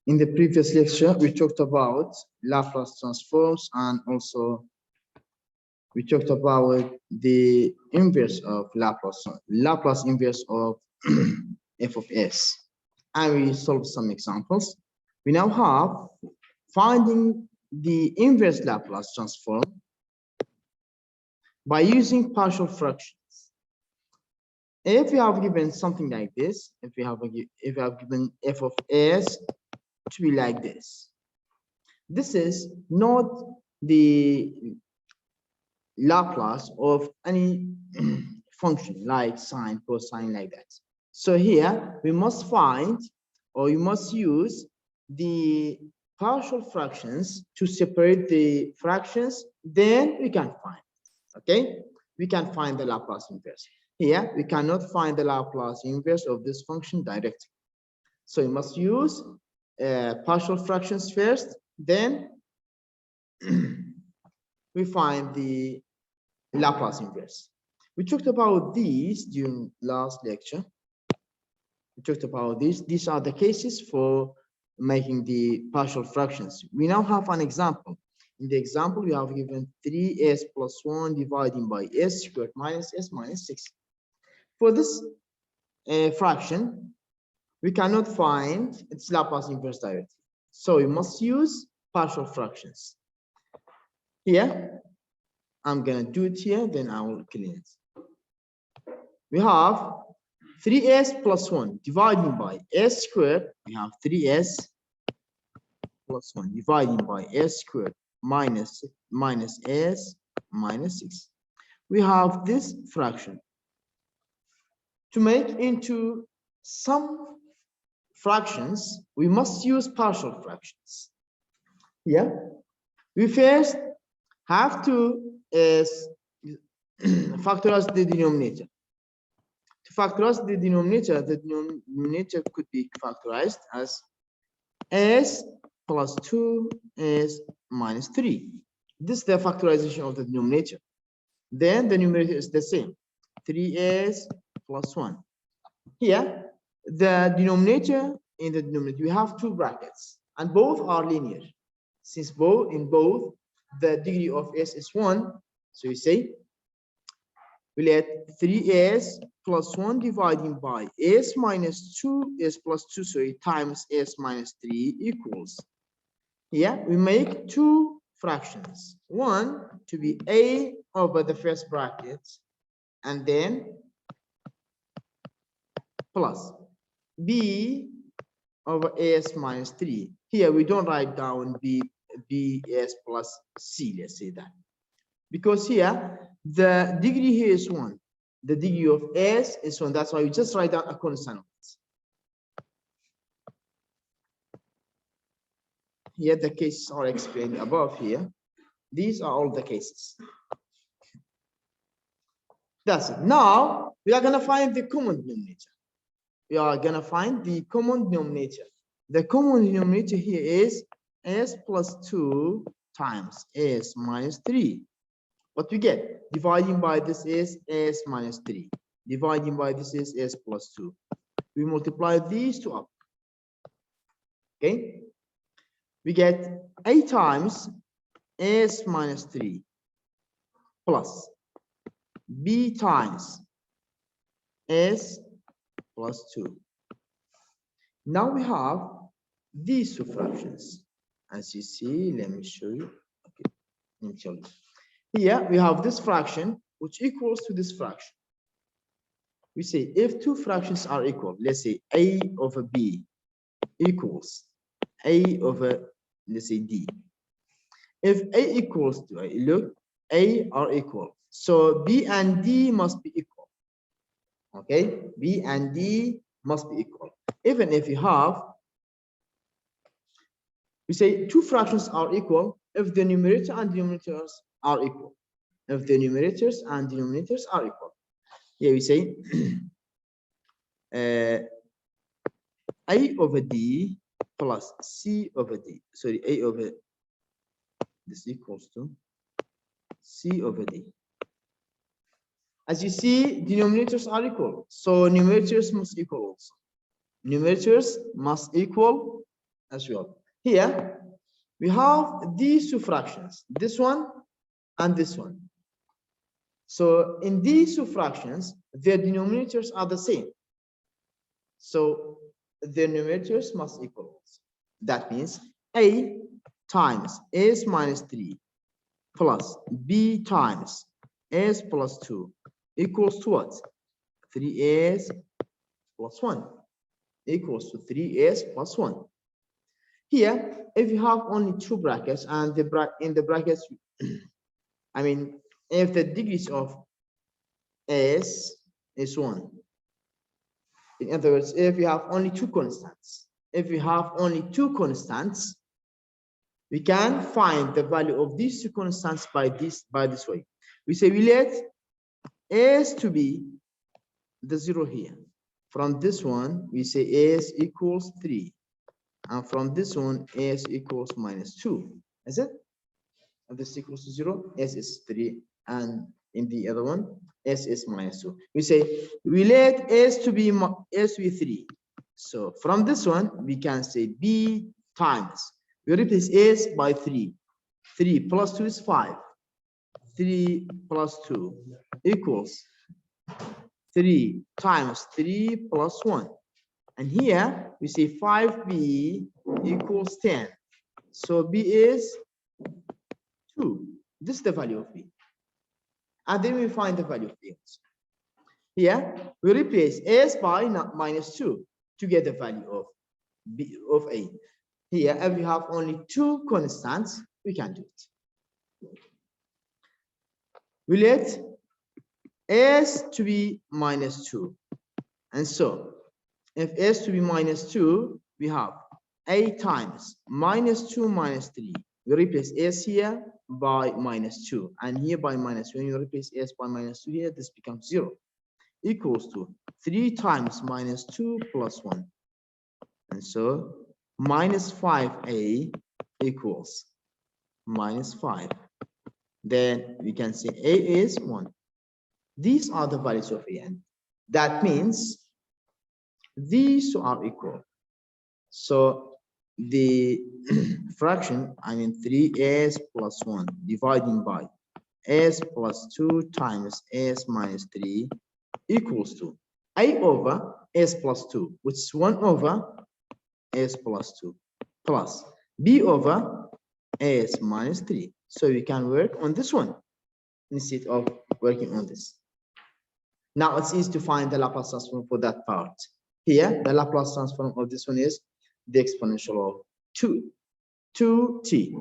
In the previous lecture, we talked about Laplace transforms and also we talked about the inverse of Laplace inverse of f of s. And we solved some examples. We now have finding the inverse Laplace transform by using partial fractions. If we have given something like this, if we have given f of s to be like this is not the Laplace of any function like sine, cosine, like that. So here we must find, or you must use the partial fractions to separate the fractions, then we can find, okay? We can find the Laplace inverse. Here, we cannot find the Laplace inverse of this function directly. So you must use partial fractions first, then we find the Laplace inverse. We talked about these during last lecture. We talked about this. These are the cases for making the partial fractions. We now have an example. In the example, we have given 3s plus 1 dividing by s squared minus s minus 6. For this fraction, we cannot find its Laplace inverse directly. So we must use partial fractions. Here, I'm going to do it here, then I will clean it. We have 3s plus 1 dividing by s squared. We have 3s plus 1 dividing by s squared minus s minus 6. We have this fraction. To make into some fractions, we must use partial fractions. Yeah, we first have to factorize the denominator. To factorize the denominator could be factorized as s plus 2 s minus 3. This is the factorization of the denominator. Then the numerator is the same, 3s plus 1. Here, the denominator, in the denominator, we have two brackets, and both are linear. Since in both, the degree of s is 1, so we say, we let 3s plus 1 dividing by s minus 2, s plus 2, sorry, times s minus 3 equals. Here, we make two fractions. One to be a over the first bracket, and then plus b over s minus 3. Here, we don't write down bs plus c, let's say that. Because here, the degree here is 1. The degree of s is 1. That's why we just write down a constant. Here, the cases are explained above here. These are all the cases. That's it. Now, we are going to find the common denominator. We are going to find the common denominator. The common denominator here is s plus 2 times s minus 3. What we get? Dividing by this is s minus 3. Dividing by this is s plus 2. We multiply these two up. Okay? We get a times s minus 3 plus b times s plus 2. Now we have these two fractions. As you see, let me show you. Okay, let me show you. Here we have this fraction which equals to this fraction. We say if two fractions are equal, let's say a over b equals a over, let's say, d. If a equals to a, look, a are equal. So b and d must be equal. Okay, b and d must be equal. Even if you have, we say two fractions are equal if the numerator and denominators are equal. If the numerators and denominators are equal. Here we say a over d plus c over d. Sorry, a over this equals to c over d. As you see, denominators are equal, so numerators must equal also. Numerators must equal as well. Here we have these two fractions, this one and this one. So in these two fractions, their denominators are the same. So their numerators must equal. That means a times s minus 3 plus b times s plus 2 equals to what? 3s plus 1 equals to 3s plus 1. Here, if you have only two brackets and in the brackets, I mean, if the degrees of s is 1. In other words, if you have only two constants, we can find the value of these two constants by this way. We say we let s to be the 0 here. From this one, we say s equals 3. And from this one, s equals minus 2. Is it? And this equals to 0, s is 3. And in the other one, s is minus 2. We say we let s to be 3. So from this one, we can say b times. We replace s by 3. 3 plus 2 is 5. 3 plus 2 equals 3 times 3 plus 1. And here we say 5b equals 10. So b is 2. This is the value of b. And then we find the value of b. Here we replace s by minus 2 to get the value of b of a. Here, if you have only two constants, we can do it. We let s to be minus 2. And so, if s to be minus 2, we have a times minus 2 minus 3. We replace s here by minus 2. And here by minus 2. When you replace s by minus 2 here, this becomes 0. Equals to 3 times minus 2 plus 1. And so, minus 5a equals minus 5. Then we can say a is 1. These are the values of a, and that means these two are equal. So the fraction, I mean 3s plus 1 dividing by s plus 2 times s minus 3 equals to a over s plus 2, which is 1 over s plus 2 plus b over s minus 3. So we can work on this one instead of working on this. Now it's easy to find the Laplace transform for that part. Here, the Laplace transform of this one is the exponential of 2t.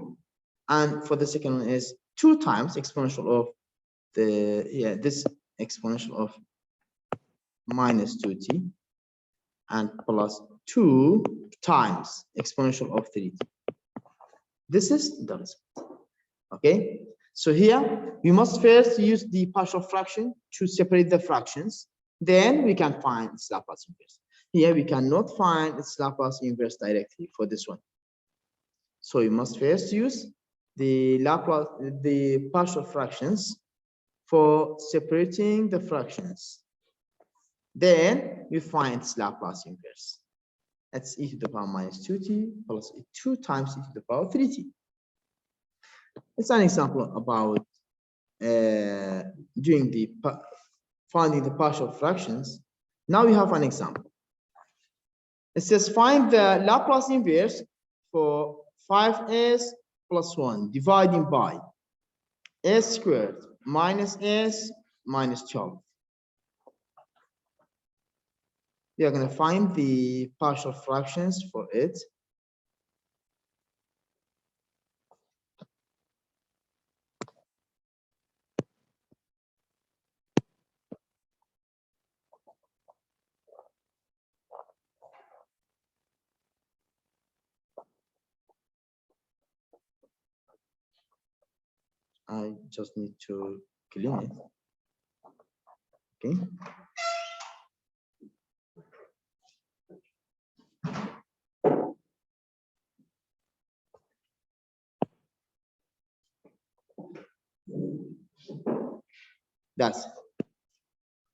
And for the second one is 2 times exponential of this exponential of minus 2t and plus 2 times exponential of 3t. This is the result. Okay, so here we must first use the partial fraction to separate the fractions. Then we can find its Laplace inverse. Here we cannot find its Laplace inverse directly for this one. So you must first use the partial fractions for separating the fractions. Then we find its Laplace inverse. That's e to the power minus 2t plus 2 times e to the power 3t. It's an example about finding the partial fractions. Now we have an example. It says find the Laplace inverse for 5s plus 1 dividing by s squared minus s minus 12. We are going to find the partial fractions for it. I just need to clean it. Okay. That's it.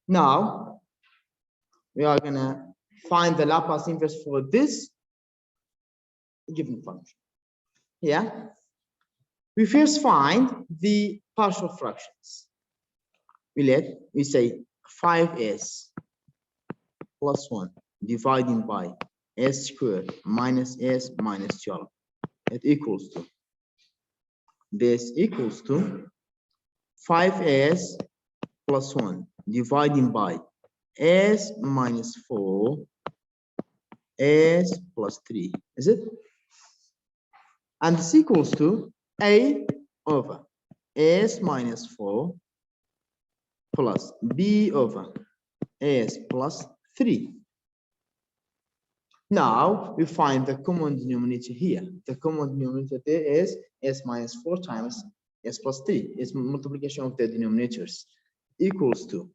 Now we are gonna find the Laplace inverse for this given function. Yeah. We first find the partial fractions. We say 5s plus 1 dividing by s squared minus s minus 12. It equals to, this equals to 5s plus 1 dividing by s minus 4 s plus 3, is it? And this equals to a over s minus 4 plus b over s plus 3. Now we find the common denominator here. The common denominator there is s minus 4 times s plus 3. It's multiplication of the denominators, equals to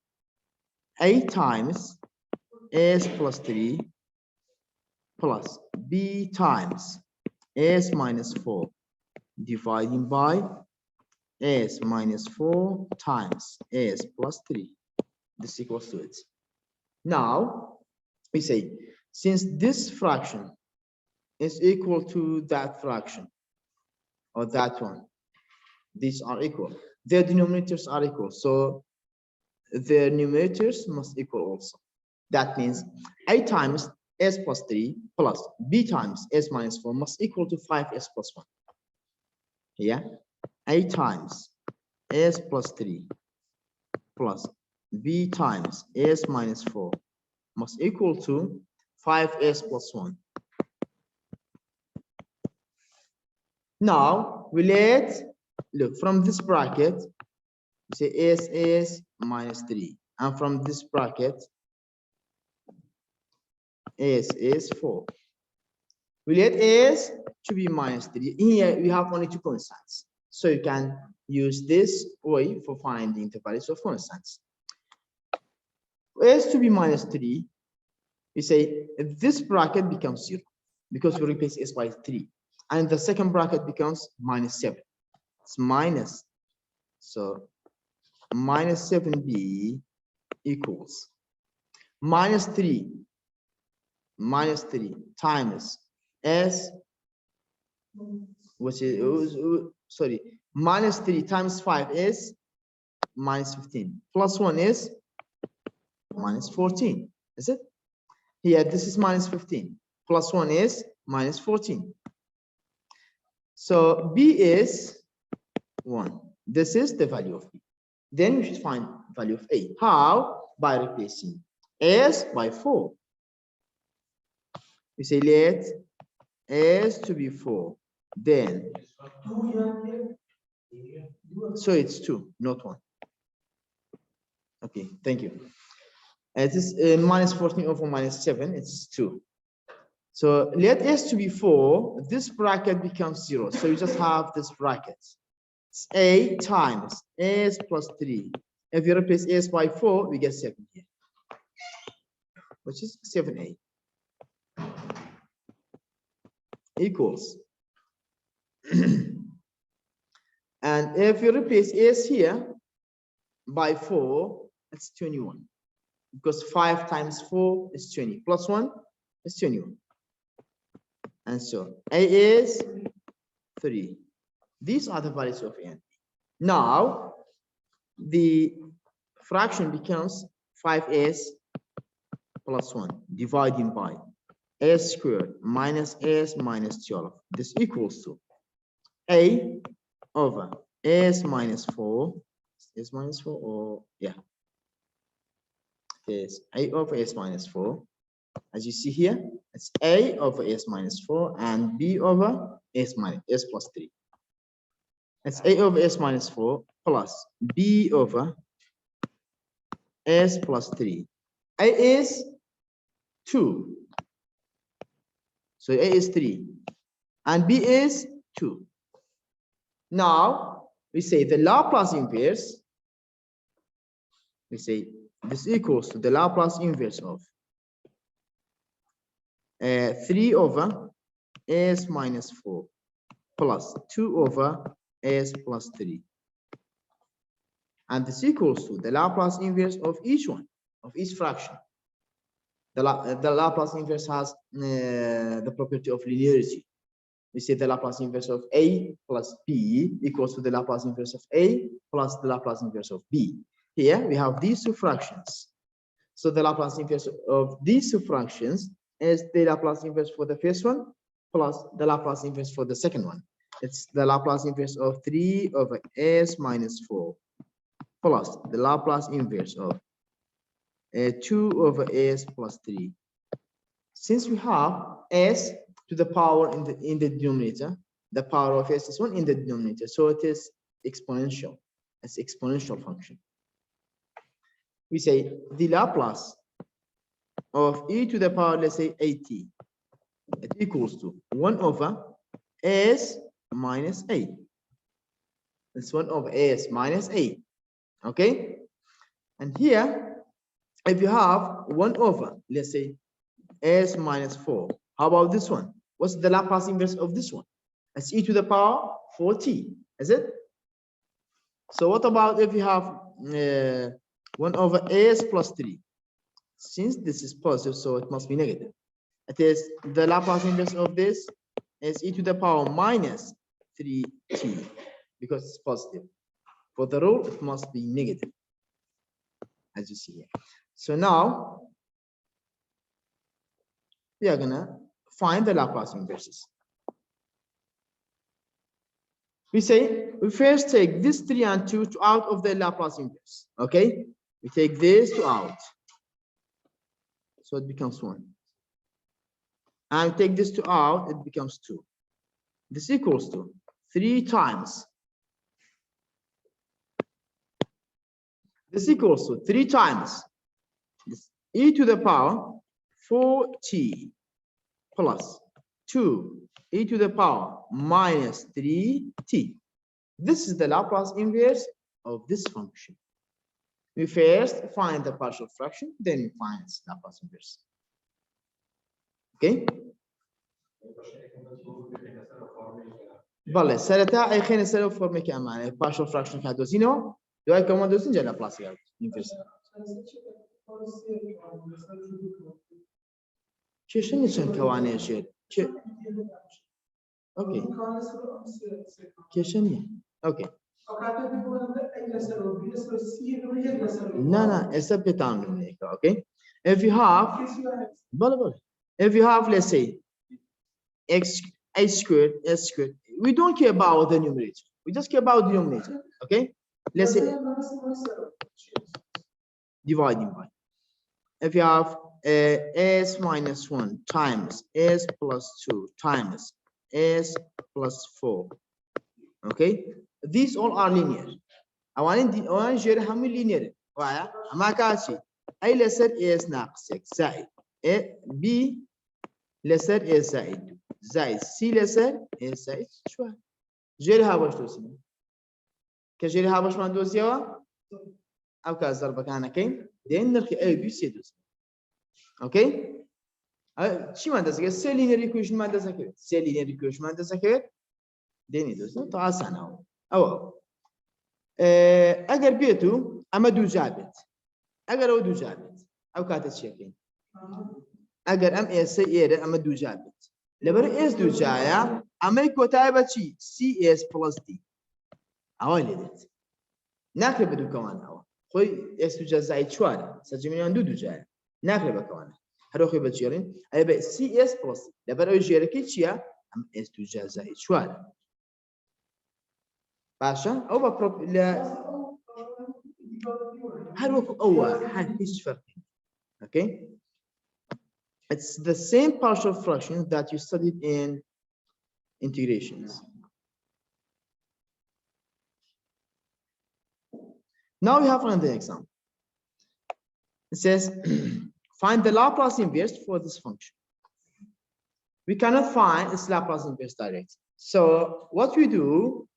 a times s plus 3 plus b times s minus 4 dividing by s minus 4 times s plus 3. This equals to it. Now we say, since this fraction is equal to that fraction or that one, these are equal, their denominators are equal, so their numerators must equal also. That means a times s plus 3 plus b times s minus 4 must equal to 5s plus 1. Yeah, a times s plus 3 plus b times s minus 4 must equal to 5s plus 1. Now we look from this bracket, we say s is minus 3, and from this bracket s is 4. We let s to be minus 3. Here we have only two constants, so you can use this way for finding the values of constants. S to be minus 3, we say this bracket becomes 0 because we replace s by 3, and the second bracket becomes minus 7. It's minus, so minus 7b equals minus 3 times s, which is sorry, minus 3 times 5 is minus 15, plus 1 is minus 14, is it? Here this is minus 15, plus 1 is minus 14. So b is 1. This is the value of b. Then we should find value of a. How? By replacing s by 4. We say let s to be 4. Then, so it's 2, not 1. Okay, thank you. It is minus 14 over minus 7, it's 2. So let s to be 4, this bracket becomes 0. So you just have this bracket. It's a times s plus 3. If you replace s by 4, we get 7 here, which is 7a. Equals. And if you replace s here by 4, it's 21. Because 5 times 4 is 20, plus 1 is 21. And so a is 3. These are the values of a and b. Now the fraction becomes 5s plus 1 dividing by s squared minus s minus 12. This equals to a over s minus 4, s minus 4, or yeah, is a over s minus 4. As you see here, it's a over s minus 4 and b over s plus 3. It's a over s minus 4 plus b over s plus 3. A is 2. So a is 3 and b is 2. Now we say the Laplace inverse, we say this equals to the Laplace inverse of 3 over s minus 4 plus 2 over s plus 3. And this equals to the Laplace inverse of each one, of each fraction. The Laplace inverse has the property of linearity. We say the Laplace inverse of A plus B equals to the Laplace inverse of A plus the Laplace inverse of B. Here we have these two fractions. So the Laplace inverse of these two fractions is the Laplace inverse for the first one plus the Laplace inverse for the second one. It's the Laplace inverse of 3 over s minus 4 plus the Laplace inverse of 2 over s plus 3. Since we have s to the power in the denominator, the power of s is 1 in the denominator, so it is exponential. It's exponential function. We say the Laplace of e to the power, let's say 80, it equals to 1 over s minus a. It's 1 over s minus a. Okay, and here if you have 1 over, let's say s minus 4, how about this one? What's the Laplace inverse of this one? It's e to the power 4t, is it? So what about if you have 1 over s plus 3? Since this is positive, so it must be negative. It is the Laplace inverse of this is e to the power minus 3t because it's positive. For the rule, it must be negative, as you see here. So now we are gonna find the Laplace inverses. We say we first take this 3 and 2 out of the Laplace inverse. Okay, we take this to out, so it becomes 1. And take this to out, it becomes 2. This equals to 3 times. This equals to 3 times this e to the power 4t plus 2 e to the power minus 3t. This is the Laplace inverse of this function. We first find the partial fraction, then we find its Laplace inverse. Okay? بله سرتا اي خلينا نسأله فورمي كمان partial fraction كهدو زينو دو اي كمان دوسين جل Laplace inverse. چه نشان كوانه شيء چه اوكي كيشنيه اوكي no it's a bit down. Okay, if you have let's say x squared s squared, we don't care about the numerator, we just care about the denominator. Okay, let's say dividing by, if you have s minus 1 times s plus 2 times s plus 4. Okay, these all are linear. I want to share how many linear. Why? ما كاشي أي لسر s ناقص x زائد b لسر s زائد c لسر s زائد شو جيرها باش توصل كجيرها باش ما دوزيوا أو كازر بكانا كين دين نركي a b c دوز. Okay, شو ما دزك c linear equation ما دزك c linear equation ما دزك ديني دوز تعال سنة أو اگر بيتو اما دو جابت اگر او دو جابت او كاتت شيكين اگر ام اس اير اما دو جابت لبر اس دو جايا اما يكوتايبه شي سي اس بلس دي اوالدت ناكل بدو كمان او خوي اس دو جزاي شوار سجميان دو جايا ناكل بكمان هروخي بجيرين اي بي سي اس بلس لبر او جيركي شيا ام اس دو جزاي شوار باشا او بروب لا هروك اول حاجه ايش فرق. Okay, it's the same partial fractions that you studied in integrations. Now we have another example. It says find the Laplace inverse for this function. We cannot find its Laplace inverse directly. So what we do,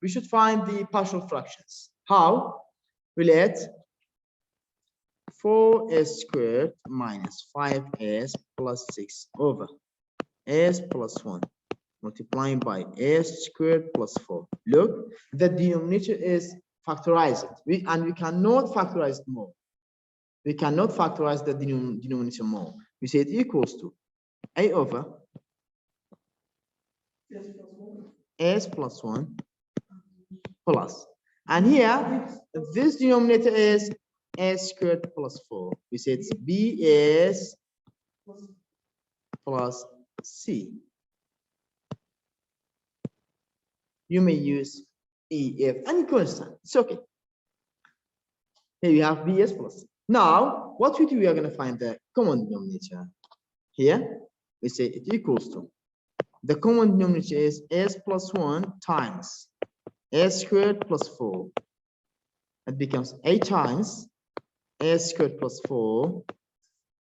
we should find the partial fractions. How? We let 4s squared minus 5s plus 6 over s plus 1 multiplying by s squared plus 4. Look, the denominator is factorized. We cannot factorize it more. We cannot factorize the denominator more. We say it equals to a over s plus 1 plus. And here, this denominator is s squared plus 4. We say it's bs plus c. You may use e, f, any constant. It's okay. Here you have bs plus c. Now, what we do, we are going to find the common denominator. Here, we say it equals to, the common denominator is s plus 1 times s squared plus 4. It becomes 8 times s squared plus 4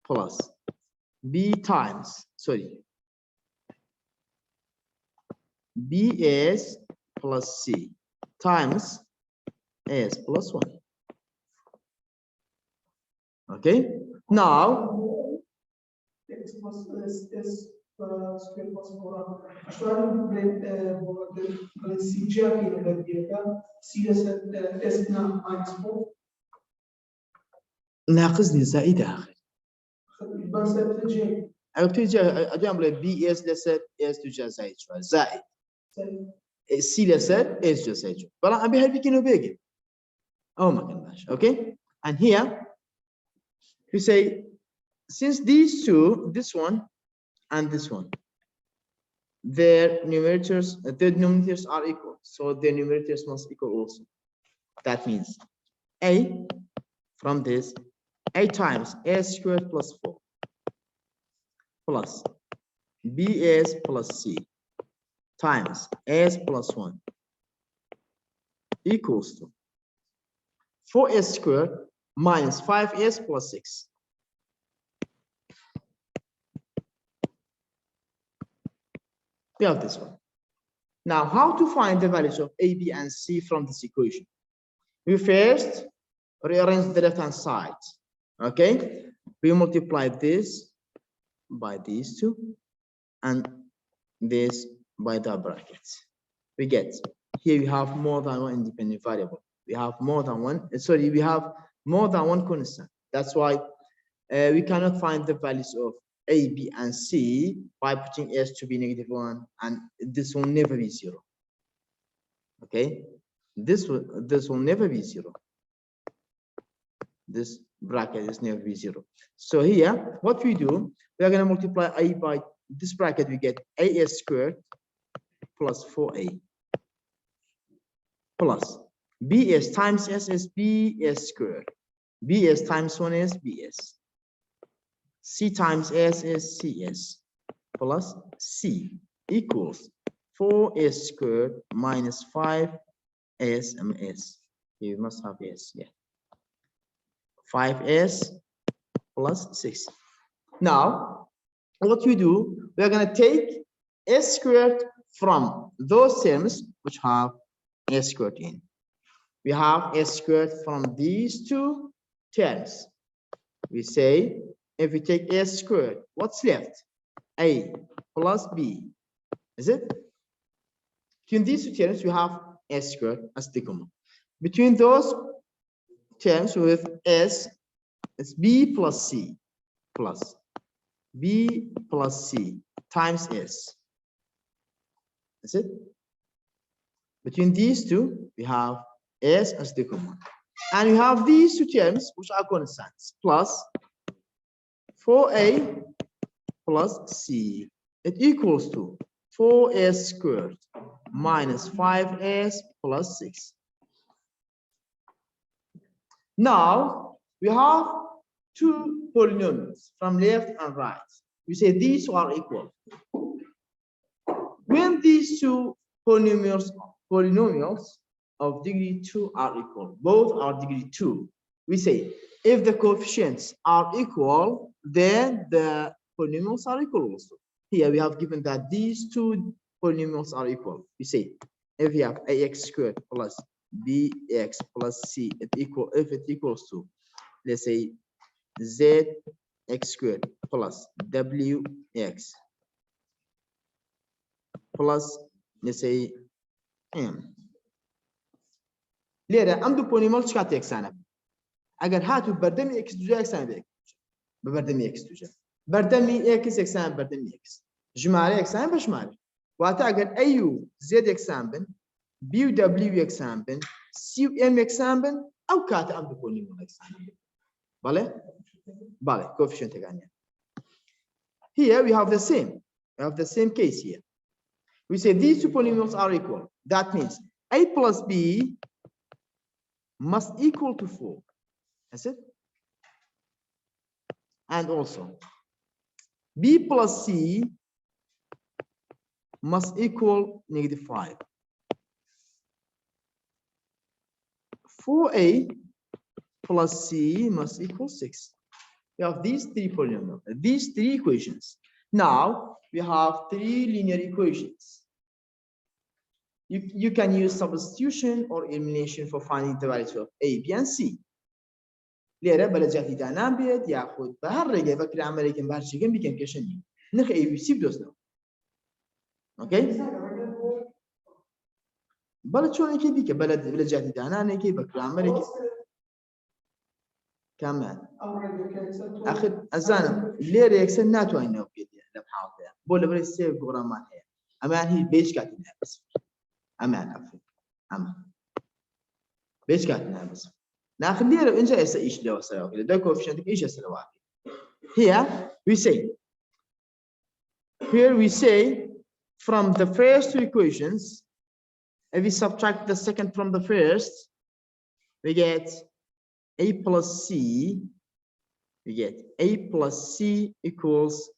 plus b times, bs plus c times s plus 1. Okay, now ناقصني زائدة آخر. أجمع بي اس لسر اس تجا زائد شوي زائد سي لسر اس تجا زائد شوي. بلا عم بيهرب كينو بيجي. Oh my gosh. Okay, and here we say, since these two, this one and this one, their denominators are equal, so their numerators must equal also. That means a from this, a times s squared plus 4 plus bs plus c times s plus 1 equals to 4s squared minus 5s plus 6. We have this one. Now, how to find the values of a, b, and c from this equation? We first rearrange the left-hand side. Okay, we multiply this by these two and this by the brackets. We get here we have more than one independent variable. We have more than one, we have more than one constant. That's why we cannot find the values of a, b, and c by putting s to be -1, and this will never be 0. Okay, this will never be 0. This bracket is never be 0. So here, what we do, we are going to multiply a by this bracket. We get as squared plus 4a plus bs times s is bs squared. Bs times 1 is bs. C times s is cs plus c equals 4s squared minus 5s ms. You must have s, yeah. 5s plus 6. Now, what we do, we are going to take s squared from those terms which have s squared in. We have s squared from these two terms. We say, if we take s squared, what's left? A plus b, is it? Between these two terms, we have s squared as the common. Between those terms with s, it's b plus c plus b plus c times s. Is it? Between these two, we have s as the common. And we have these two terms which are constants, plus 4a plus c. It equals to 4s squared minus 5s plus 6. Now, we have two polynomials from left and right. We say these are equal. When these two polynomials of degree 2 are equal, both are degree 2, we say if the coefficients are equal, then the polynomials are equal also. Here we have given that these two polynomials are equal. We say if we have ax squared plus bx plus c, if it equals to, let's say, z x squared plus wx plus, let's say, m. ليه أمدو polynomial شكات x أنا أجر هاتو بردمي x دوجا x أنا بيك ببردمي x دوجا بردمي x x أنا بردمي x جمالي x أنا بجمالي وهتعقل أيو زد إكسامبل بي ودبليو إكسامبل سي وإم إكسامبل أو كاتا أم بيكونيمول إكسامبل. Vale? Vale, coefficient again. Here we have the same. We have the same case here. We say these two polynomials are equal. That means A plus B must equal to 4. That's it. And also B plus C must equal -5. 4A plus C must equal 6. We have these three polynomials, these three equations. Now we have three linear equations. You can use substitution or elimination for finding the values of A, B, and C. ليرة بلجاتي دانام بيت ياخد بهر رجع فكر عملي كم بهر شيء كم بيكن كشني نخ A, B, C بدوسنا. Okay؟ بلد شو نكى بيك بلجاتي دانام نكى فكر عملي كمان. أخذ أزانا ليرة يكسر ناتو أي نوع كده لم حاضر. بقول بريس سيف قرآن هي. أمان هي بيش كاتنا بس. أمان عفوا. أمان. بيش كاتنا بس. ناخذ ليرة إنجا إيش إيش لو سووا كده ده coefficient إيش سووا. Here we say. Here we say from the first two equations, if we subtract the second from the first, we get A plus C. We get A plus C equals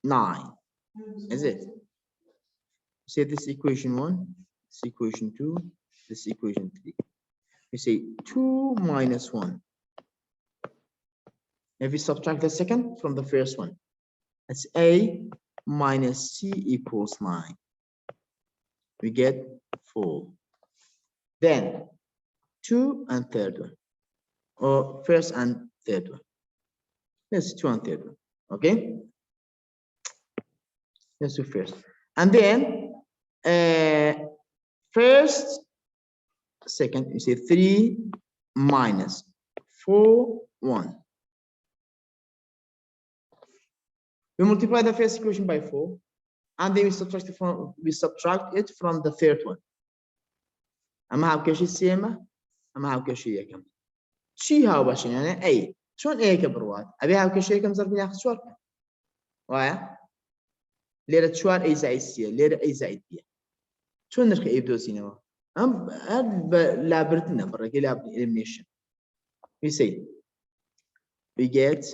9. Is it? Say this equation 1, this equation 2, this equation 3. We say 2 minus 1. If we subtract the second from the first one, that's A minus C equals 9. We get 4. Then 2 and third one, or first and third one. Let's 2 and third one. Okay. Let's do first. And then first, second, you say 3 minus 4, 1. We multiply the first equation by 4, and then we subtract it from the third one. أما هاو كشي سيما أما هاو كشي يكم شي هاو باشين يعني أي شون أي كبروات أبي هاو كشي يكم ظرف ياخذ شوار وايا ليرة شوار أي زائد سي ليرة أي زائد بي شون نرخي أي بدوسينه أم لا برتنا برا كي لا elimination. We say we get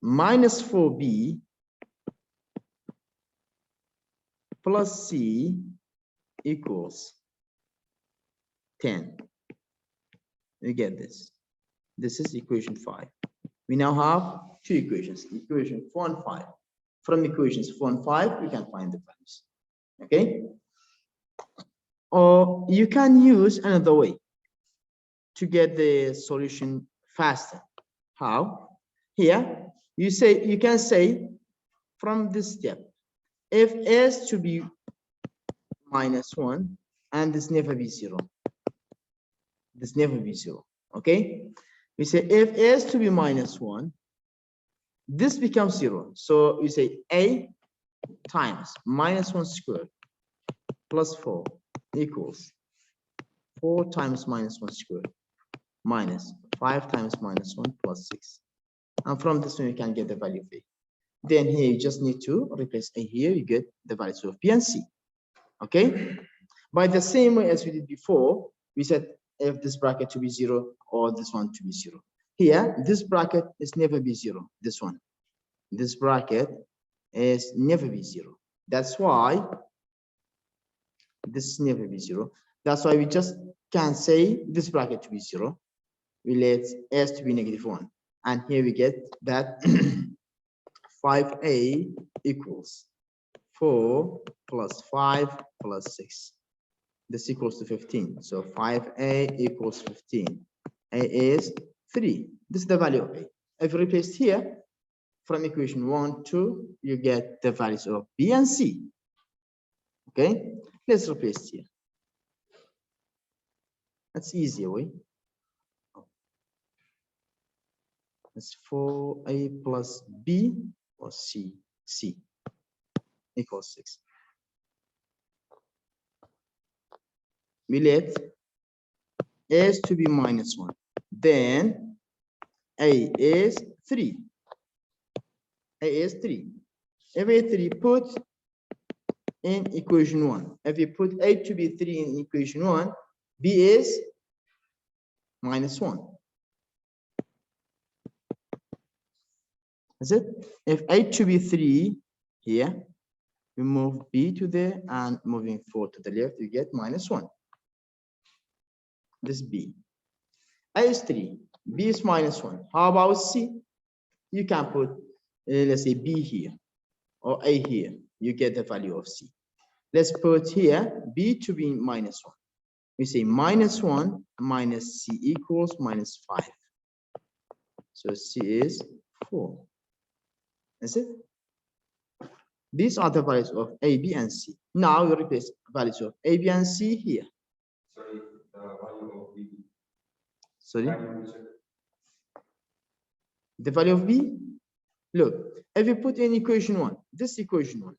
minus 4b plus c equals 10. We get this. This is equation 5. We now have two equations, equation 4 and 5. From equations 4 and 5, we can find the values. Okay? Or you can use another way to get the solution faster. How? Here, you can say from this step, if S to be minus 1 and this never be 0. This never be 0. Okay? We say if S to be minus 1, this becomes 0. So we say A times minus 1 squared plus 4 equals 4 times minus 1 squared minus 5 times minus 1 plus 6. And from this one, we can get the value of A. Then here, you just need to replace A here, you get the values of B and C. Okay? By the same way as we did before, we said if this bracket to be 0 or this one to be 0. Here, this bracket is never be 0, this one. This bracket is never be 0. That's why this is never be 0. That's why we just can say this bracket to be 0. We let S to be -1. And here we get that 5A equals 4 plus 5 plus 6. This equals to 15. So 5A equals 15. A is 3. This is the value of A. If you replace here from equation 1, 2, you get the values of B and C. Okay, let's replace here. That's easier way. It's 4A plus B or C. equals 6. We let S to be minus 1. Then A is 3. A is 3. If A 3, put in equation 1. If you put A to be 3 in equation 1, B is minus 1. Is it? If A to be 3 here, we move B to there and moving 4 to the left, you get minus 1. This B. A is 3, B is minus 1. How about C? You can put, let's say, B here or A here. You get the value of C. Let's put here B to be minus 1. We say minus 1 minus C equals minus 5. So C is 4. Is it? These are the values of A, B, and C. Now you replace values of A, B, and C here. Sorry, the value of B. Sorry? The value of B? Look, if you put in equation 1, this equation 1,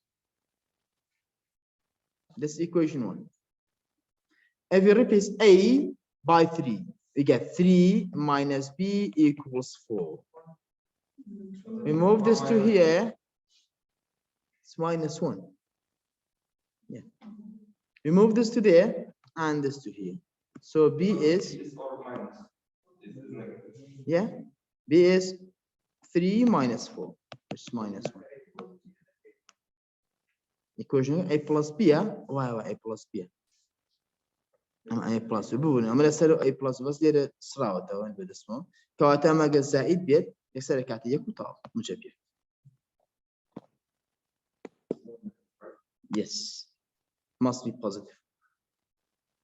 this equation 1. If you replace A by 3, we get 3 minus B equals 4. We move this to here, it's minus 1. Yeah. We move this to there and this to here. So B is, yeah, B is 3 minus 4, which is minus 1. Equation A plus B, why A plus B? A plus B. I'm going to say A plus بس دير سراوة ده وين بدسمه كواتا ما جز زائد بيت يكسر كاتي يكوتاو مجبير. Yes, must be positive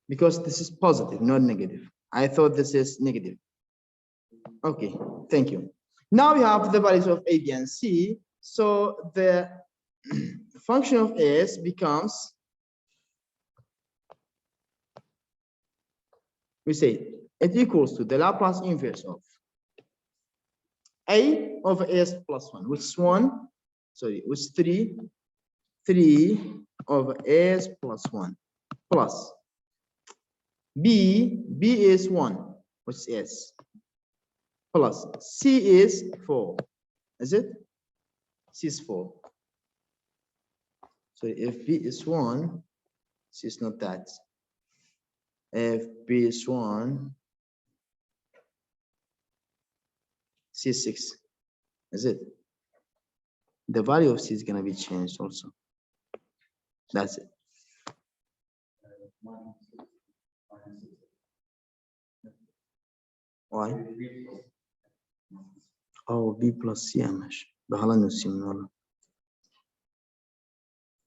because this is positive, not negative. I thought this is negative. Okay, thank you. Now we have the values of A, B, and C. So the function of S becomes, we say it equals to the Laplace inverse of A over S plus 1, which is 1, sorry, which is 3 over S plus 1 plus B is 1, which is S, plus C is 4. Is it? C is 4. So if B is 1, C is not that. If B is 1, C is 6. Is it? The value of C is going to be changed also. That's it. Why? Oh, B plus C.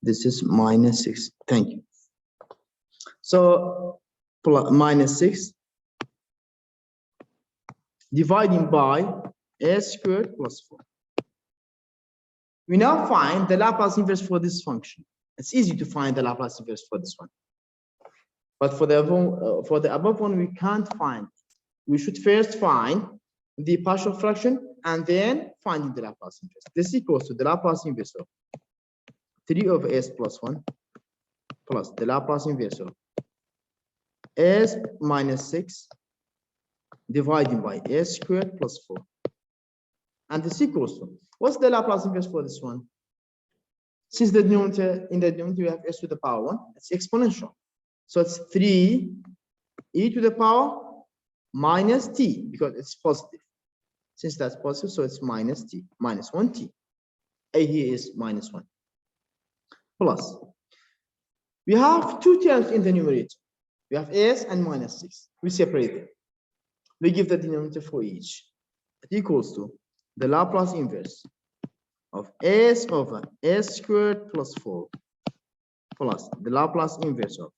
This is minus 6. Thank you. So minus 6 dividing by S squared plus 4. We now find the Laplace inverse for this function. It's easy to find the Laplace inverse for this one. But for the above one, we can't find. We should first find the partial fraction and then finding the Laplace inverse. This equals to the Laplace inverse of 3 over S plus 1 plus the Laplace inverse of S minus 6 dividing by S squared plus 4. And this equals to, what's the Laplace inverse for this one? Since the denominator, in the denominator we have S to the power 1, it's exponential. So it's 3 e to the power minus t because it's positive. Since that's positive, so it's minus t, minus 1t. A here is minus 1. Plus, we have two terms in the numerator. We have S and minus 6. We separate them. We give the denominator for each. It equals to the Laplace inverse of S over S squared plus 4 plus the Laplace inverse of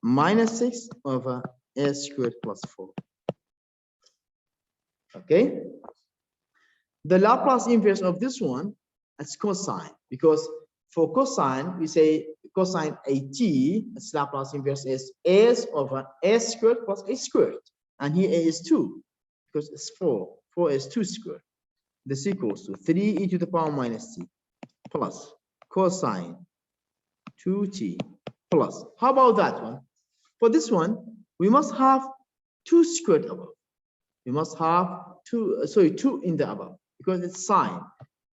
minus 6 over S squared plus 4. Okay? The Laplace inverse of this one is cosine, because for cosine, we say cosine AT, its Laplace inverse is S over S squared plus A squared. And here A is 2, because it's 4. 4 is 2 squared. This equals to 3 e to the power minus t plus cosine 2t plus. How about that one? For this one, we must have 2 squared above. We must have 2 in the above because it's sine.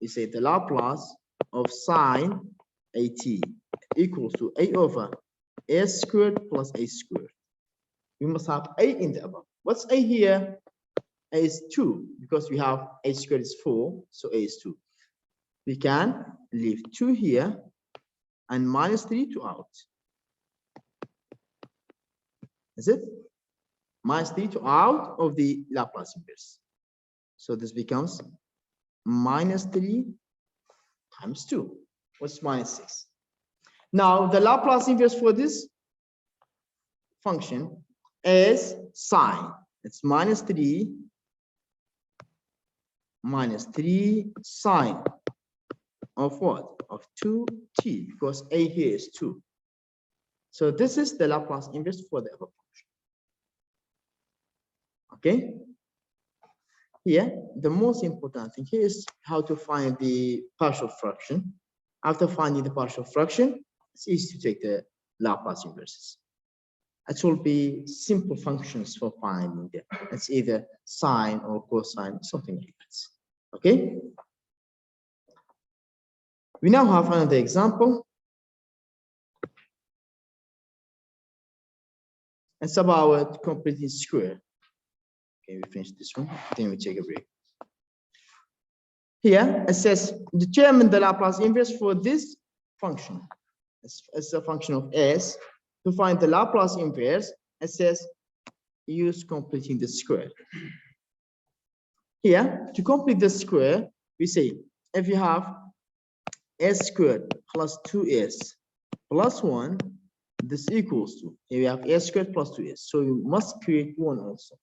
We say the Laplace of sine at equals to a over a squared plus a squared. We must have a in the above. What's a here? A is 2 because we have a squared is 4, so a is 2. We can leave 2 here and minus 3 to out. Is it? Minus 3 to out of the Laplace inverse. So this becomes minus 3 times 2, which is minus 6. Now the Laplace inverse for this function is sine. It's minus 3 sine of what? Of 2t, because a here is 2. So this is the Laplace inverse for the above function. Okay? Here, the most important thing here is how to find the partial fraction. After finding the partial fraction, it's easy to take the Laplace inverses. It will be simple functions for finding them. It's either sine or cosine, something like that. Okay? We now have another example. It's about completing square. Okay, we finish this one, then we take a break. Here it says determine the Laplace inverse for this function. It's a function of s. To find the Laplace inverse, it says use completing the square. Here, to complete the square, we say if you have s squared plus 2s plus 1, this equals to, here we have s squared plus 2s. So you must create 1 also.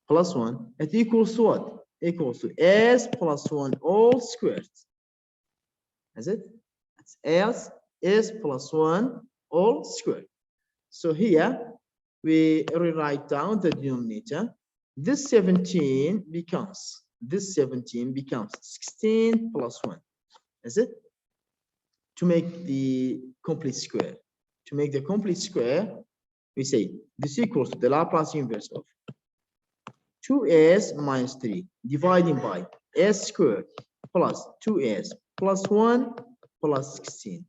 Plus 1, it equals to what? Equals to s plus 1 all squared. Is it? It's s plus 1 all squared. So here we rewrite down the denominator. This 17 becomes 16 plus 1. Is it? To make the complete square. To make the complete square, we say this equals to the Laplace inverse of 2s minus 3 dividing by s squared plus 2s plus 1 plus 16.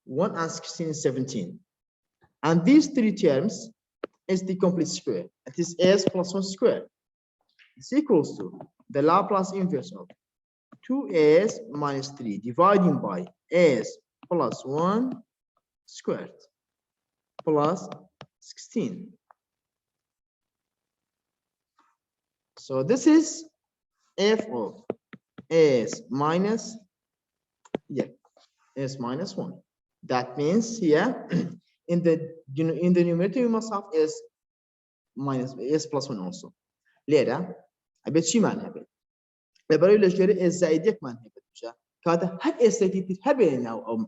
1 and 16 is 17. And these 3 terms is the complete square. It is s plus 1 squared. It's equals to the Laplace inverse of 2s minus 3 dividing by s plus 1 squared plus 16. So this is f of s minus, s minus 1. That means here in the numerator you must have s minus s plus 1 also. Later, أبيت شيء ما نهبل. لبرو لجري s زائد يك ما نهبل مشا. كهذا هل s كتير هبل أو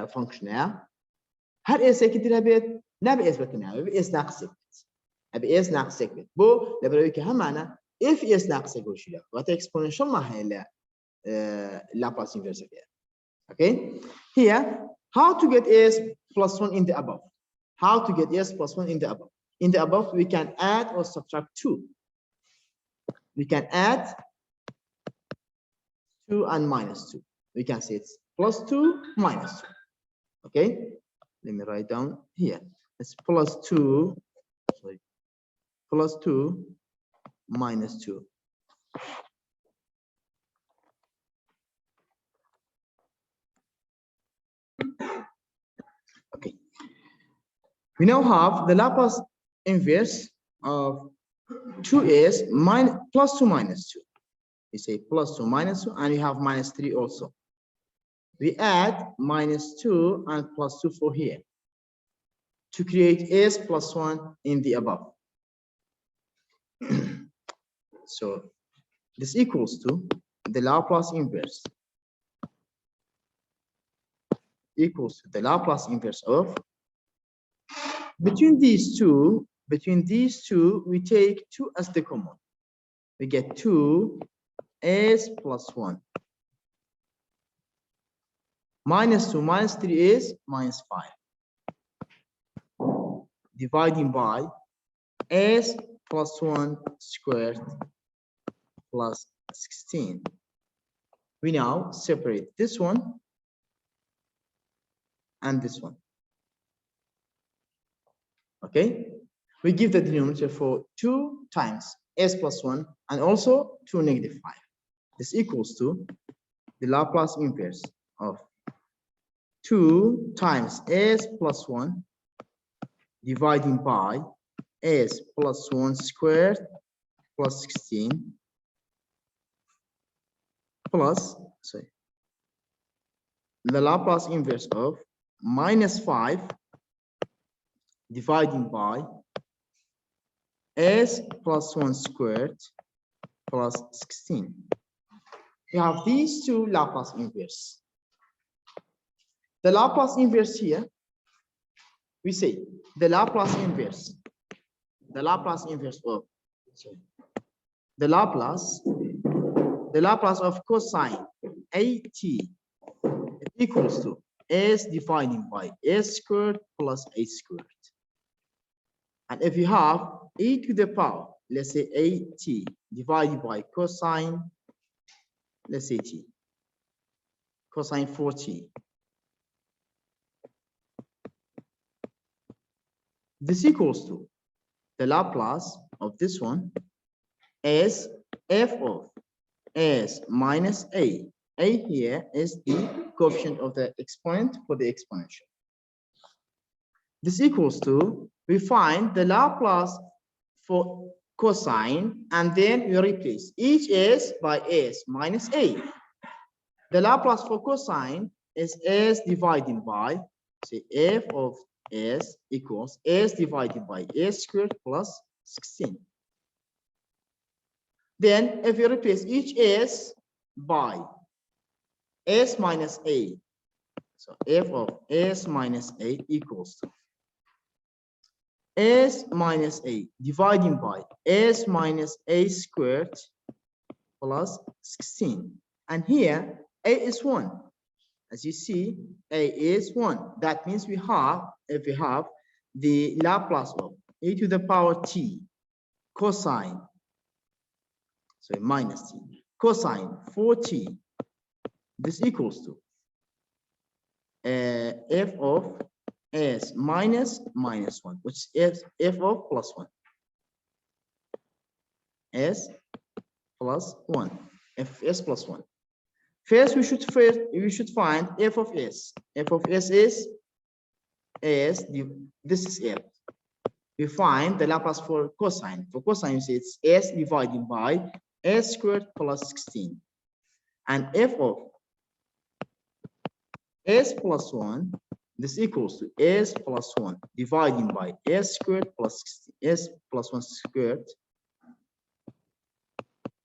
function هل s كتير هبل نبي s بتنها أبي s ناقص أبي s ناقص بت. بو لبرو كهم معنا if s ناقص وشيء. وات exponential ما هي لا Laplace inverse here. Okay. Here, how to get s plus 1 in the above? How to get s plus 1 in the above? In the above, we can add or subtract 2. We can add 2 and minus 2. We can say it's plus 2 minus 2. Okay. Let me write down here. It's plus 2. Sorry. Plus 2 minus 2. Okay. We now have the Laplace inverse of 2s minus plus 2 minus 2. We say plus 2 minus 2, and you have minus 3 also. We add minus 2 and plus 2 for here to create s plus 1 in the above. So this equals to the Laplace inverse of between these two, we take 2 as the common. We get 2s plus 1 Minus 2 minus 3 is minus 5. Dividing by s plus 1 squared plus 16. We now separate this one and this one. Okay, we give the denominator for 2 times s plus 1 and also 2 negative 5. This equals to the Laplace inverse of 2 times s plus 1 dividing by s plus 1 squared plus 16 plus, the Laplace inverse of minus 5 dividing by s plus 1 squared plus 16. We have these two Laplace inverse. The Laplace inverse here, we say the Laplace inverse of, the Laplace of cosine at equals to s dividing by s squared plus a squared. And if you have e to the power, let's say at divided by cosine, let's say t, cosine 4t. This equals to the Laplace of this one is f of s minus a. A here is the coefficient of the exponent for the exponential. This equals to, we find the Laplace for cosine and then we replace each s by s minus a. The Laplace for cosine is s divided by, say, f of s equals s divided by s squared plus 16. Then if you replace each s by s minus a, so f of s minus a equals to s minus a dividing by s minus a squared plus 16. And here a is 1. As you see, a is 1. That means we have, if we have the Laplace of e to the power t cosine, so minus t, cosine 4t, this equals to f of s minus 1, which is f of plus 1. S plus 1, f of s plus 1. First, we should find f of s. F of s is s. This is f. We find the Laplace for cosine. For cosine, you say it's s divided by s squared plus 16, and f of s plus 1. This equals to s plus 1 dividing by s squared plus 16, s plus 1 squared,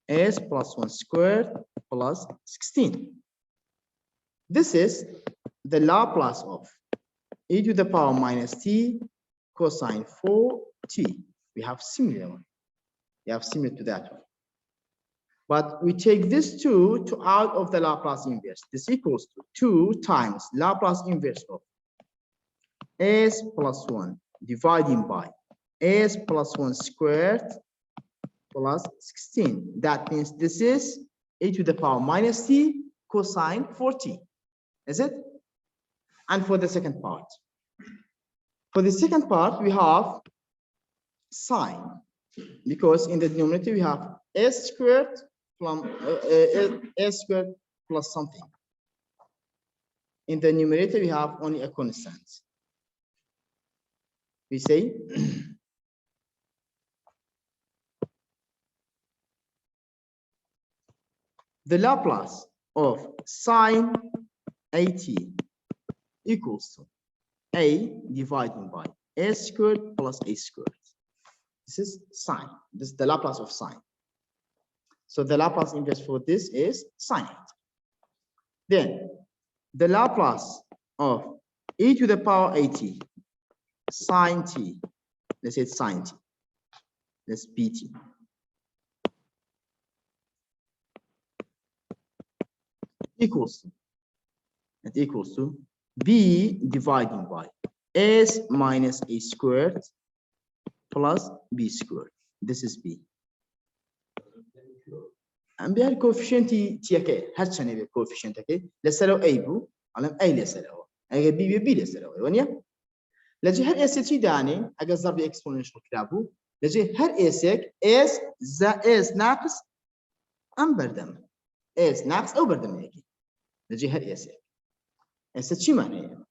s plus 1 squared plus 16. This is the Laplace of e to the power minus t cosine 4t. We have similar one. We have similar to that one. But we take this 2 to out of the Laplace inverse. This equals to 2 times Laplace inverse of s plus 1 dividing by s plus 1 squared plus 16. That means this is e to the power minus t cosine 4t. Is it? And for the second part. For the second part, we have sine, because in the denominator we have s squared from s squared plus something. In the numerator, we have only a constant. We say the Laplace of sine at equals to a dividing by s squared plus a squared. This is sine. This is the Laplace of sine. So the Laplace inverse for this is sine. Then the Laplace of e to the power at sine t, let's say it's sine t, let's pt, equals to It equals to b dividing by s minus a squared plus b squared. This is b. ام بيها الكوفيشنت تيكي هاتشاني بالكوفيشنت كي لسلو اي بو على اي لسلو اي بي بي لسلو ونيا لجي هر اس تي داني اجا ضرب اكسبوننشال كلابو لجي هر اسك اس زا اس ناقص ام بردم اس ناقص او بردم يجي لجي هر اسك اس تي معناه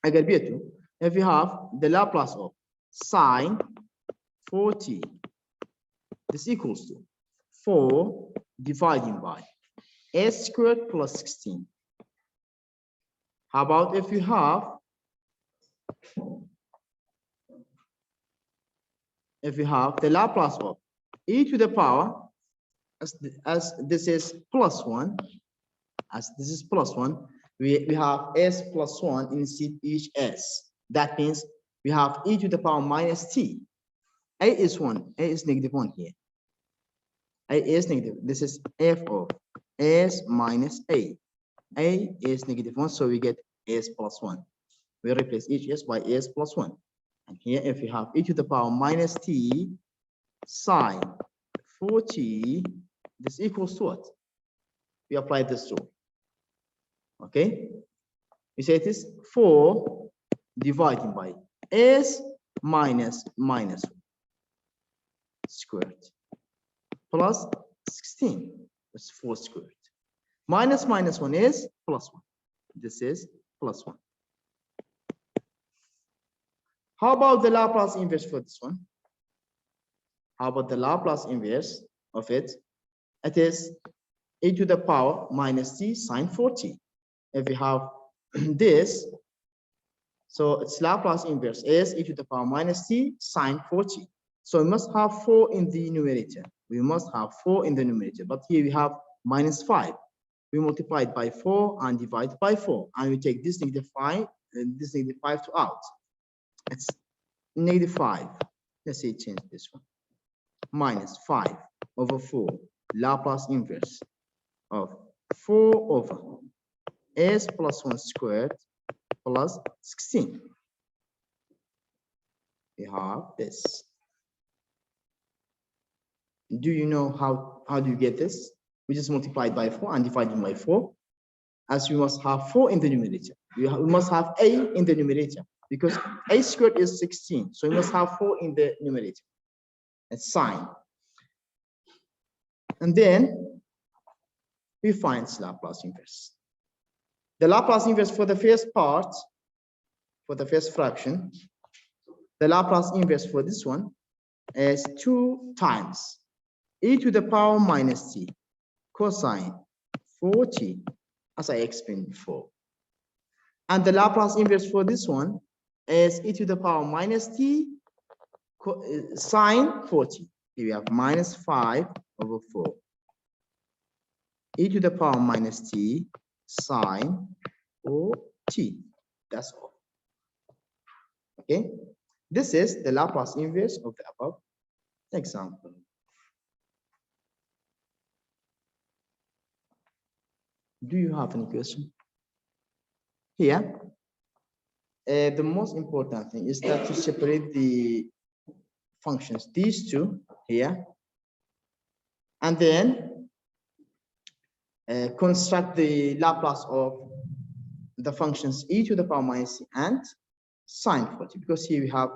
اگر بيتو if you have the Laplace of sine 40 this equals to 4 dividing by s squared plus 16. How about if you have the Laplace of e to the power as this is plus 1, as this is plus 1, we have s plus 1 in each s. That means we have e to the power minus t. A is 1, a is negative 1 here. A is negative. This is f of s minus a. A is negative 1, so we get s plus 1. We replace each s by s plus 1. And here, if we have e to the power minus t sine 40, this equals to what? We apply this rule. Okay? We say it is 4 dividing by s minus 1 squared plus 16. That's 4 squared. Minus 1 is plus 1. This is plus 1. How about the Laplace inverse for this one? How about the Laplace inverse of it? It is e to the power minus t sine 40. If we have this, so its Laplace inverse is e to the power minus t sine 40. So we must have 4 in the numerator. We must have 4 in the numerator, but here we have minus 5. We multiply it by 4 and divide by 4, and we take this negative 5 and this negative 5 to out. It's negative 5. Let's say change this one. Minus 5 over 4 Laplace inverse of 4 over s plus 1 squared plus 16. We have this. Do you know how do you get this? We just multiply it by 4 and divide it by 4, as we must have 4 in the numerator. We must have a in the numerator because a squared is 16, so we must have 4 in the numerator. It's sine. And then we find its Laplace inverse. The Laplace inverse for the first part, for the first fraction, the Laplace inverse for this one is 2 times e to the power minus t cosine 40, as I explained before. And the Laplace inverse for this one is e to the power minus t sine 40. Here we have minus 5 over 4. E to the power minus t sine 40. That's all. Okay. This is the Laplace inverse of the above example. Do you have any question? Here, the most important thing is that to separate the functions, these two here, and then construct the Laplace of the functions e to the power minus t and sine 40, because here we have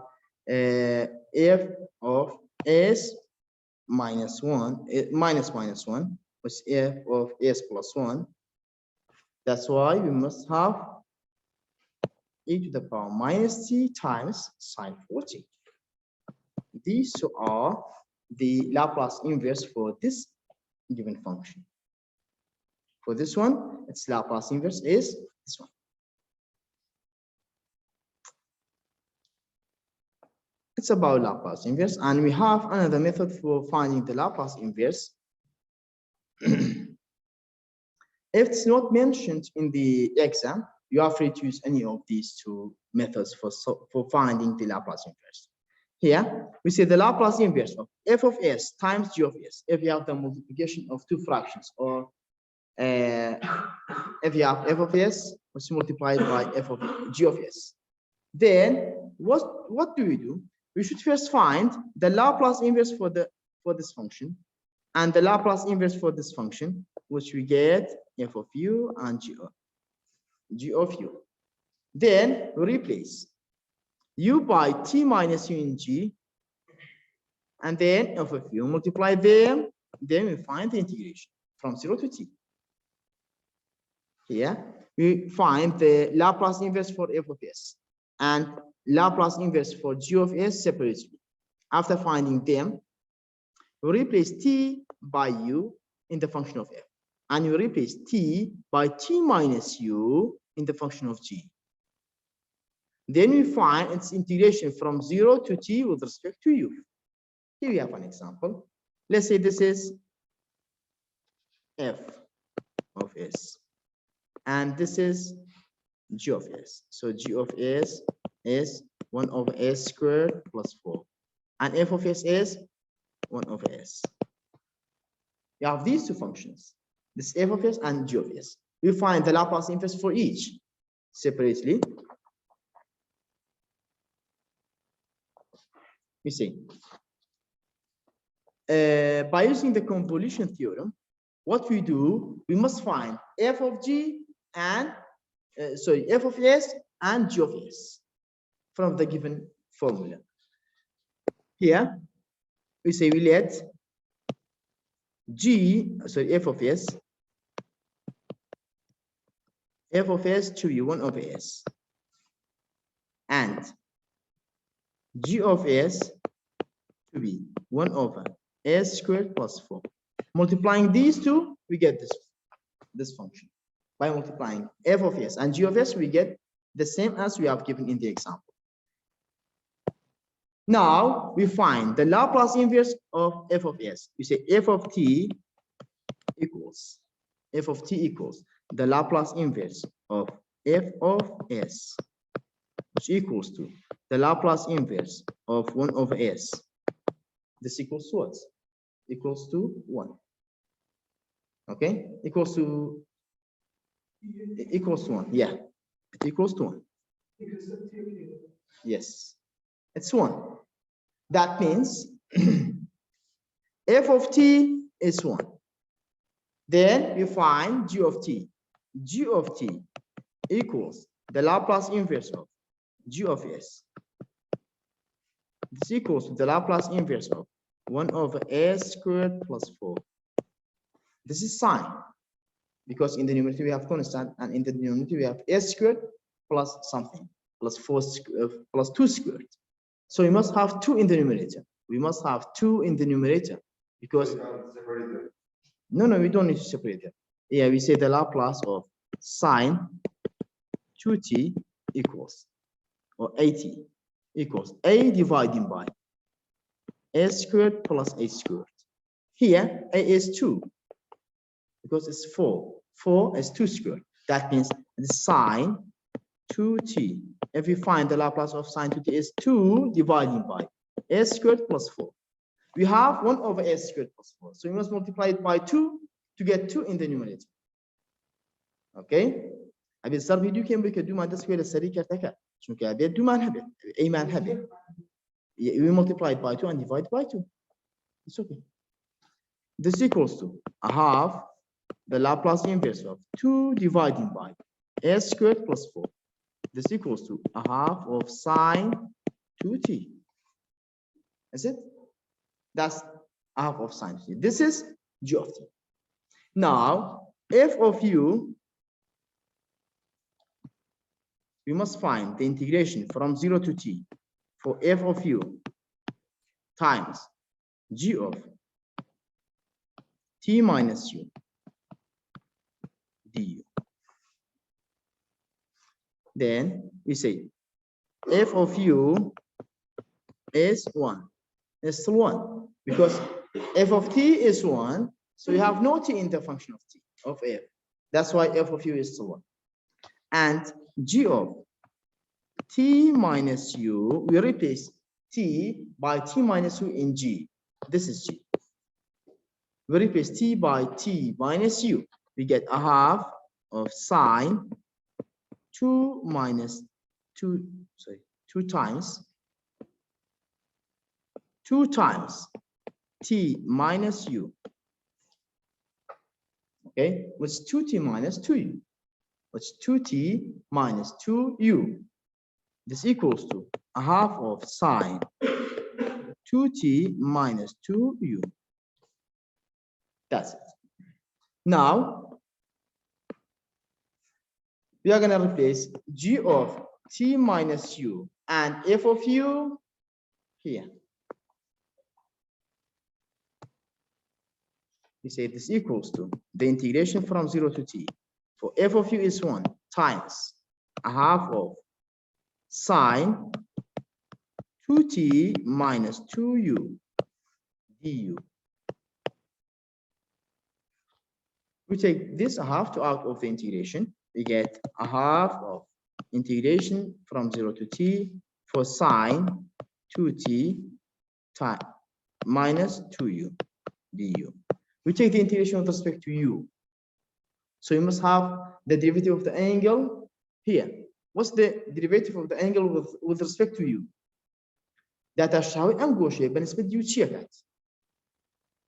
f of s minus 1, minus 1, which is f of s plus 1. That's why we must have e to the power minus t times sine 40. These two are the Laplace inverse for this given function. For this one, its Laplace inverse is this one. It's about Laplace inverse, and we have another method for finding the Laplace inverse. If it's not mentioned in the exam, you are free to use any of these two methods for finding the Laplace inverse. Here, we see the Laplace inverse of f of s times g of s. If you have the multiplication of two fractions or if you have f of s, it's multiplied by f of g of s. Then what do? We should first find the Laplace inverse for this function and the Laplace inverse for this function, which we get f of u and g of u. Then we replace u by t minus u in g, and then f of u, multiply them, then we find the integration from 0 to t. Here we find the Laplace inverse for f of s and Laplace inverse for g of s separately. After finding them, we replace t by u in the function of f, and we replace t by t minus u in the function of g. Then we find its integration from 0 to t with respect to u. Here we have an example. Let's say this is f of s, and this is g of s. So g of s is 1 over s squared plus 4, and f of s is 1 over s. You have these two functions, this f of s and g of s. We find the Laplace inverse for each separately. We see by using the convolution theorem, what we do, we must find f of g and f of s and g of s from the given formula. Here we say we let f of s to be 1 over s, and g of s to be 1 over s squared plus 4. Multiplying these two, we get this function. By multiplying f of s and g of s, we get the same as we have given in the example. Now we find the Laplace inverse of f of s. We say f of t equals the Laplace inverse of f of s, which equals to the Laplace inverse of 1 over s. This equals what? Equals to 1. Okay, equals to 1. Yeah, it equals to 1. Yes, it's 1. That means f of t is 1. Then we find g of t. G of t equals the Laplace inverse of g of s. This equals to the Laplace inverse of 1 over s squared plus 4. This is sine, because in the numerator we have constant, and in the denominator we have s squared plus something, plus 4 plus 2 squared. So we must have 2 in the numerator. We must have 2 in the numerator, because no, we don't need to separate them. Yeah, we say the Laplace of sine 2t equals, or at equals a dividing by s squared plus h squared. Here a is 2 because it's 4. 4 is 2 squared. That means the sine 2t. If we find the Laplace of sine 2t is 2 dividing by s squared plus 4. We have 1 over s squared plus 4. So we must multiply it by 2 to get 2 in the numerator. Okay? أبي الضرب يدو كم بكدو ما دس ولا سري كرتك. شو كأبي دو ما نهبه. أي ما نهبه. We multiply it by 2 and divide by 2. It's okay. This equals to a half the Laplace inverse of 2 dividing by s squared plus 4. This equals to a half of sine 2t. Is it? That's a half of sine 2t. This is g of t. Now, f of u, we must find the integration from 0 to t for f of u times g of t minus u du. Then we say f of u is 1. It's still 1 because f of t is 1, so we have no t in the function of t of f. That's why f of u is still 1. And g of t minus u, we replace t by t minus u in g. This is g. We replace t by t minus u we get a half of sine 2 minus 2, sorry, 2 times t minus u. Okay, what's 2t minus 2u? What's 2t minus 2u? This equals to a half of sine 2t minus 2u. That's it. Now, we are going to replace g of t minus u and f of u here. We say this equals to the integration from 0 to t for f of u is 1 times a half of sine 2t minus 2u du. We take this half to out of the integration. We get a half of integration from 0 to t for sine 2t minus 2u du. We take the integration with respect to u. So you must have the derivative of the angle here. What's the derivative of the angle with respect to u? That أشعوي أنقو شيء بالنسبة ديو تشيكات.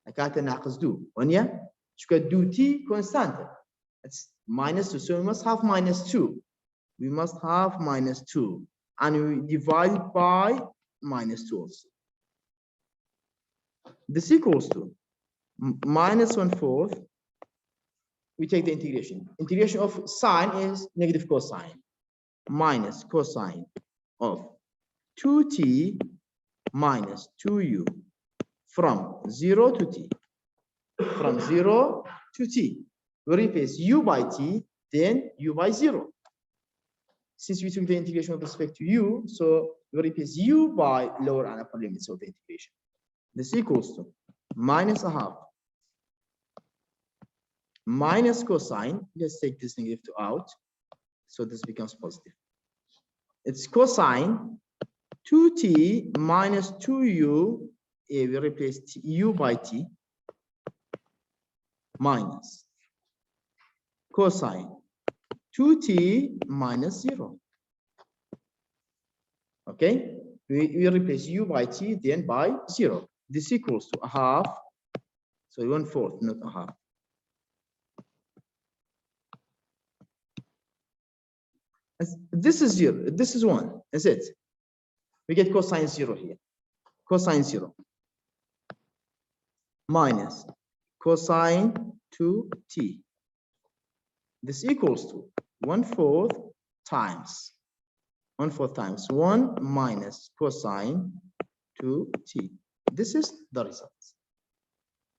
أكاد ناقص دو. ونيا شو كد دو t constant. It's minus 2. So we must have minus 2. We must have minus 2. And we divide by minus 2 also. This equals to minus 1/4. We take the integration. Integration of sine is negative cosine minus cosine of 2t minus 2u from 0 to t. From 0 to t. We replace u by t, then u by 0. Since we took the integration with respect to u, so we replace u by lower and upper limits of the integration. This equals to minus a half minus cosine. Let's take this negative to out. So this becomes positive. It's cosine 2t minus 2u. We replace u by t minus cosine 2t minus 0. Okay, we replace u by t then by 0. This equals to a half, so 1/4, not a half. This is 0, this is 1, is it? We get cosine 0 here. Cosine 0 minus cosine 2t. This equals to 1/4 times 1 minus cosine 2t. This is the result.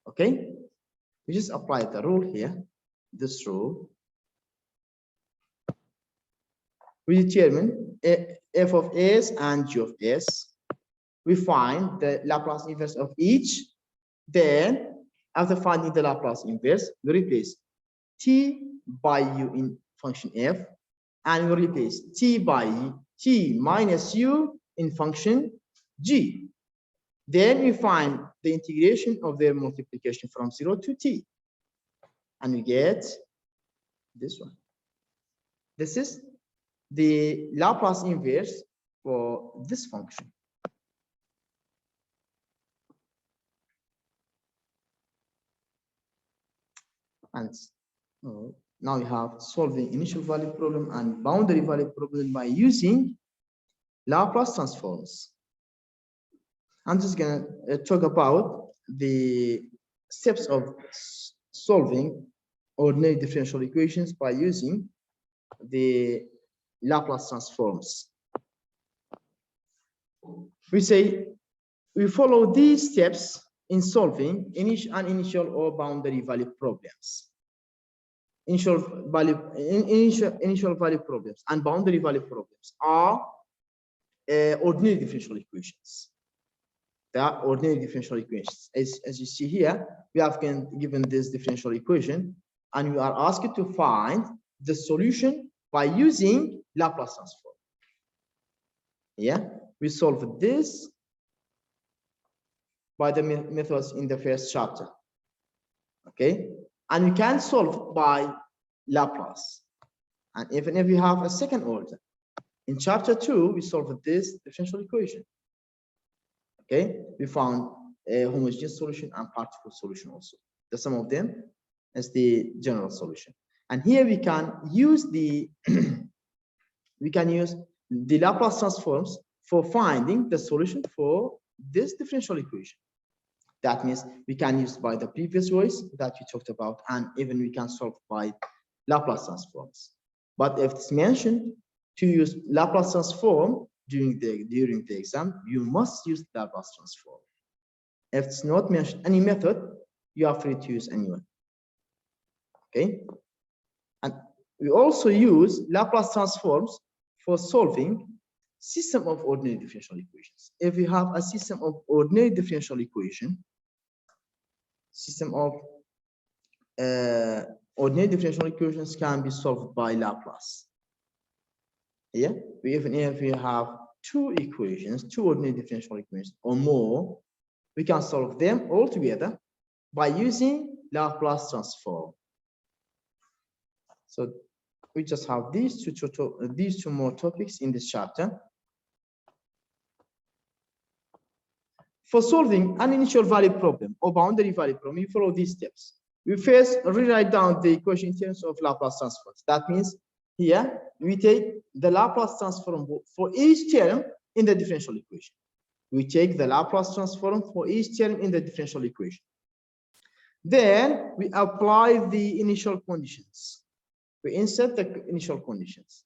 Okay, we just apply the rule here. This rule. We determine f of s and g of s. We find the Laplace inverse of each. Then, after finding the Laplace inverse, we replace t by u in function f, and we replace t by t minus u in function g. Then we find the integration of their multiplication from 0 to t, and we get this one. This is the Laplace inverse for this function. And now we have solving initial value problem and boundary value problem by using Laplace transforms. I'm just gonna talk about the steps of solving ordinary differential equations by using the Laplace transforms. We say we follow these steps in solving initial or boundary value problems. Initial value problems and boundary value problems are ordinary differential equations. They are ordinary differential equations. As you see here, we have given this differential equation, and we are asked to find the solution by using Laplace transform. Yeah, we solve this by the methods in the first chapter. Okay, and we can solve it by Laplace. And even if we have a second order, in chapter 2, we solved this differential equation. Okay, we found a homogeneous solution and particle solution also. The sum of them is the general solution. And here we can use the Laplace transforms for finding the solution for this differential equation. That means we can use by the previous ways that we talked about, and even we can solve by Laplace transforms. But if it's mentioned to use Laplace transform during the exam, you must use Laplace transform. If it's not mentioned any method, you are free to use anyone. Okay, and we also use Laplace transforms for solving system of ordinary differential equations. If you have a system of ordinary differential equation, ordinary differential equations can be solved by Laplace. Yeah, even if we have two ordinary differential equations or more, we can solve them all together by using Laplace transform. So we just have these two more topics in this chapter. For solving an initial value problem or boundary value problem, we follow these steps. We first rewrite down the equation in terms of Laplace transforms. That means here we take the Laplace transform for each term in the differential equation. We take the Laplace transform for each term in the differential equation. Then we apply the initial conditions. We insert the initial conditions.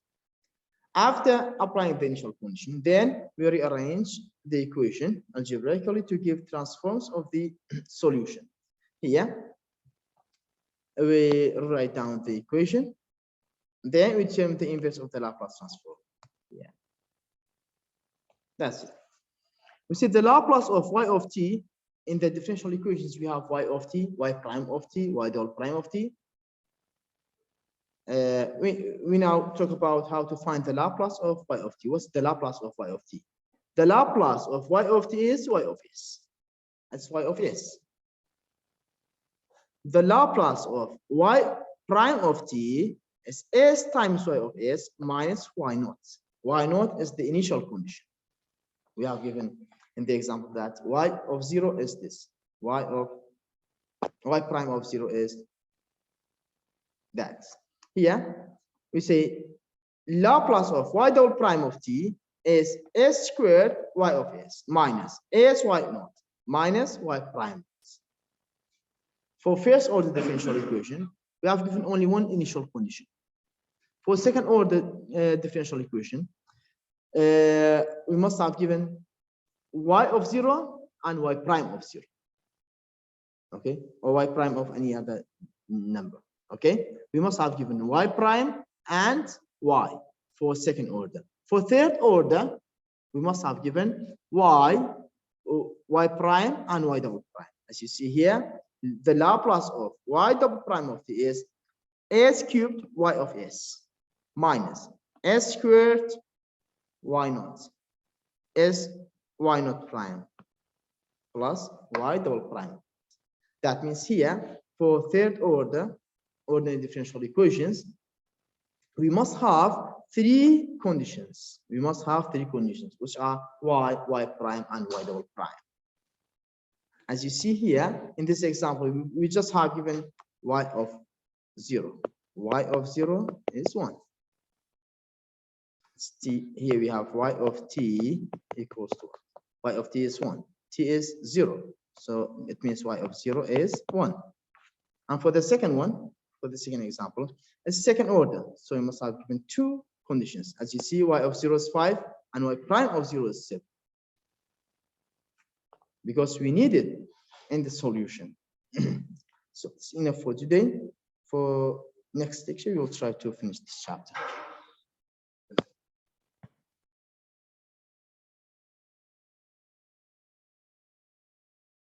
After applying the initial condition, then we rearrange the equation algebraically to give transforms of the solution. Here, we write down the equation. Then we term the inverse of the Laplace transform. Yeah, that's it. We see the Laplace of y of t in the differential equations. We have y of t, y prime of t, y double prime of t. We now talk about how to find the Laplace of y of t. What's the Laplace of y of t? The Laplace of y of t is y of s. That's y of s. The Laplace of y prime of t is s times y of s minus y naught. Y naught is the initial condition. We have given in the example that y of 0 is this. Y prime of 0 is that. Here we say Laplace of y double prime of t is s squared y of s minus s y naught minus y prime. For first order differential equation, we have given only one initial condition. For second order differential equation, we must have given y of 0 and y prime of 0. Okay, or y prime of any other number. Okay, we must have given y prime and y for second order. For third order, we must have given y prime and y double prime. As you see here, the Laplace of y double prime of t is s cubed y of s minus s squared y naught s y naught prime plus y double prime. That means here for third order ordinary differential equations, we must have three conditions. We must have three conditions, which are y prime and y double prime. As you see here in this example, we just have given y of 0. Y of 0 is 1. Here we have y of t equals to 1. Y of t is 1. T is 0. So it means y of 0 is 1. And for the second one, for the second example, it's second order. So we must have given two conditions. As you see, y of 0 is 5 and y prime of 0 is 7. Because we need it in the solution. So it's enough for today. For next lecture, we will try to finish this chapter.